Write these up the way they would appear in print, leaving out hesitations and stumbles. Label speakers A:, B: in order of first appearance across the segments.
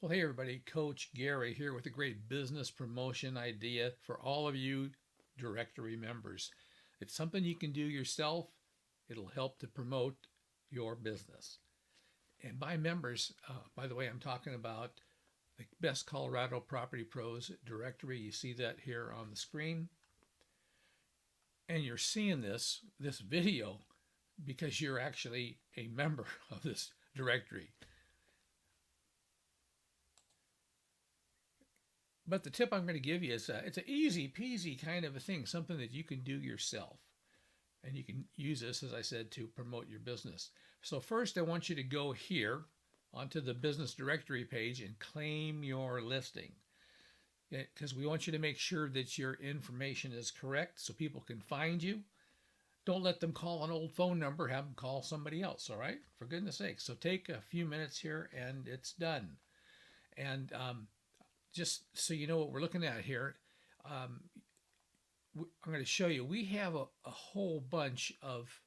A: Well, hey everybody, Coach Gary here with a great business promotion idea for all of you directory members. It's something you can do yourself. It'll help to promote your business. And by members, by the way, I'm talking about the Best Colorado Property Pros directory. You see that here on the screen. And you're seeing this video because you're actually a member of this directory. But the tip I'm going to give you is it's an easy peasy kind of a thing, something that you can do yourself. And you can use this, as I said, to promote your business. So first, I want you to go here onto the business directory page and claim your listing. Because we want you to make sure that your information is correct so people can find you. Don't let them call an old phone number, have them call somebody else, all right? For goodness sake. So take a few minutes here and it's done. And just so you know what we're looking at here, um, I'm going to show you. We have a whole bunch of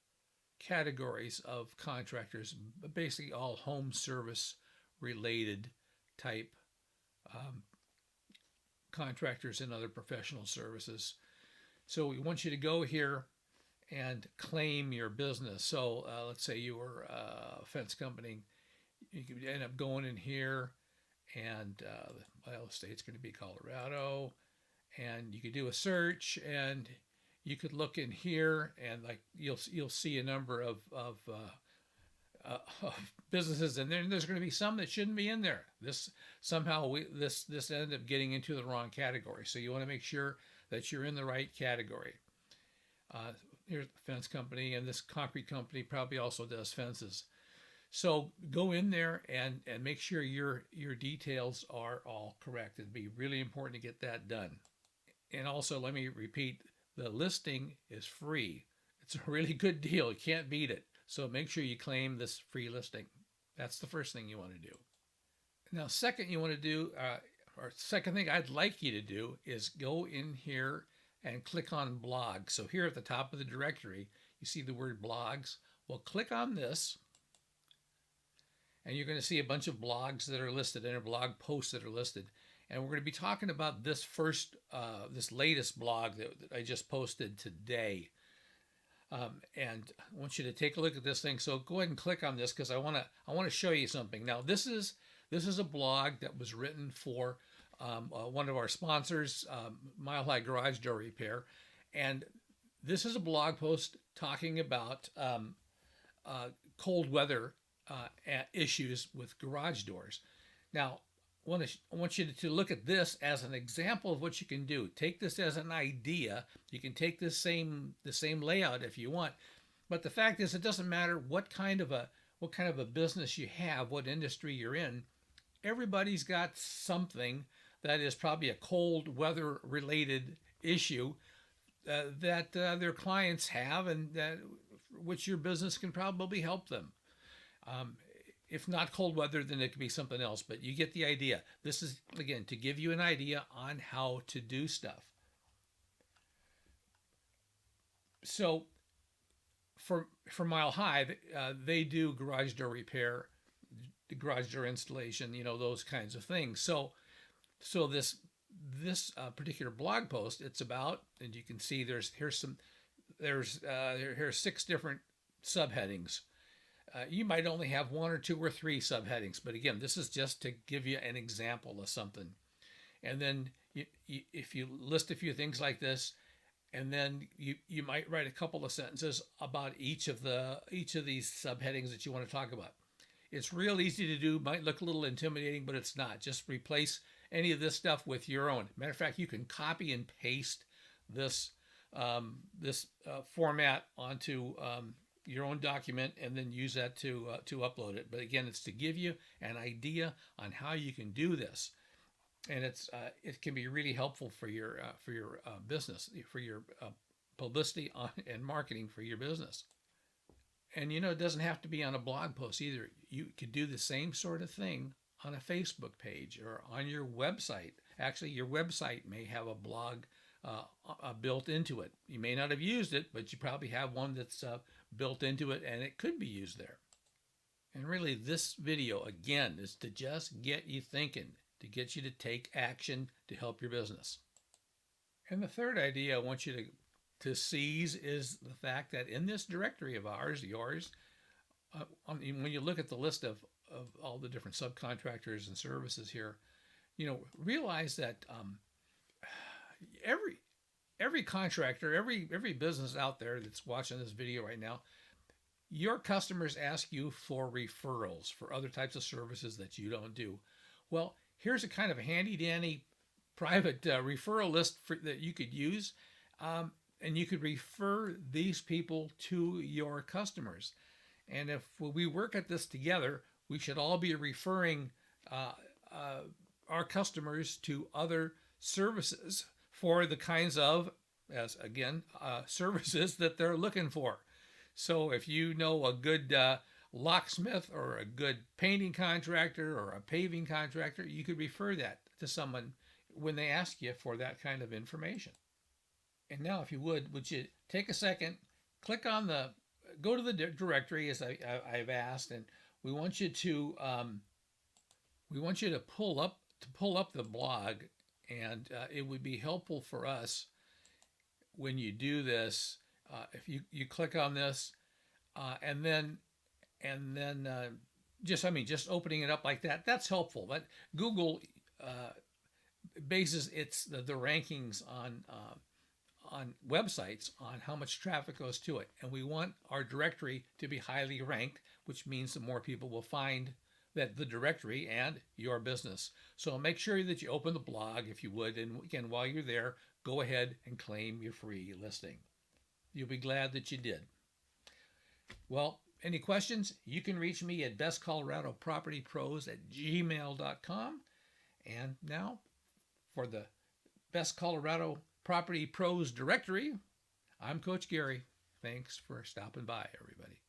A: categories of contractors, basically all home service related type um, contractors and other professional services. So we want you to go here and claim your business. So let's say you were a fence company. You could end up going in here and well, the state's going to be Colorado, and you could do a search, and you could look in here, and like you'll see a number of businesses in there, and there's going to be some that shouldn't be in there. This ended up getting into the wrong category, so you want to make sure that you're in the right category. Here's the fence company, and this concrete company probably also does fences. So go in there and make sure your details are all correct. It'd be really important to get that done. And also, let me repeat, the listing is free. It's a really good deal. You can't beat it. So make sure you claim this free listing. That's the first thing you want to do. Now, second you want to do, or second thing I'd like you to do is go in here and click on blogs. So here at the top of the directory, you see the word blogs. Well, click on this, and you're going to see a bunch of blogs that are listed and blog posts that are listed. And we're going to be talking about this this latest blog that I just posted today. And I want you to take a look at this thing. So go ahead and click on this because I want to show you something. Now this is a blog that was written for one of our sponsors, Mile High Garage Door Repair, and this is a blog post talking about cold weather issues with garage doors. Now, I want you to look at this as an example of what you can do. Take this as an idea. You can take the same layout if you want, but the fact is, it doesn't matter what kind of a business you have, what industry you're in. Everybody's got something that is probably a cold weather related issue that their clients have, and that which your business can probably help them. Um, if not cold weather, then it could be something else, but you get the idea. This is, again, to give you an idea on how to do stuff. So for Mile High, they do garage door repair, garage door installation, those kinds of things. So this particular blog post, it's about, and you can see here's 6 different subheadings. You might only have 1 or 2 or 3 subheadings, but again, this is just to give you an example of something. And then if you list a few things like this, and then you might write a couple of sentences about each of these subheadings that you want to talk about. It's real easy to do. Might look a little intimidating, but it's not. Just replace any of this stuff with your own. Matter of fact, you can copy and paste this format onto your own document and then use that to upload it. But again, it's to give you an idea on how you can do this, and it can be really helpful for your business, for your publicity and marketing for your business. And it doesn't have to be on a blog post either. You could do the same sort of thing on a Facebook page or on your website. Actually, your website may have a blog built into it. You may not have used it, but you probably have one that's built into it, and it could be used there. And really, this video, again, is to just get you thinking, to get you to take action to help your business. And the third idea I want you to seize is the fact that in this directory of ours, yours, when you look at the list of all the different subcontractors and services here, realize that every contractor, every business out there that's watching this video right now, your customers ask you for referrals for other types of services that you don't do. Well, here's a kind of handy dandy private referral list that you could use, and you could refer these people to your customers. And if we work at this together, we should all be referring our customers to other services for the kinds of, as again, services that they're looking for. So if you know a good locksmith or a good painting contractor or a paving contractor, you could refer that to someone when they ask you for that kind of information. And now, if you would you take a second, go to the directory as I've asked, and we want you to pull up the blog, and it would be helpful for us when you do this. If you click on this, and then just opening it up like that, that's helpful. But Google bases the rankings on websites on how much traffic goes to it, and we want our directory to be highly ranked, which means that more people will find that the directory and your business. So make sure that you open the blog, if you would, and again, while you're there, go ahead and claim your free listing. You'll be glad that you did. Well, any questions? You can reach me at bestcoloradopropertypros@gmail.com. And now, for the Best Colorado Property Pros directory, I'm Coach Gary. Thanks for stopping by, everybody.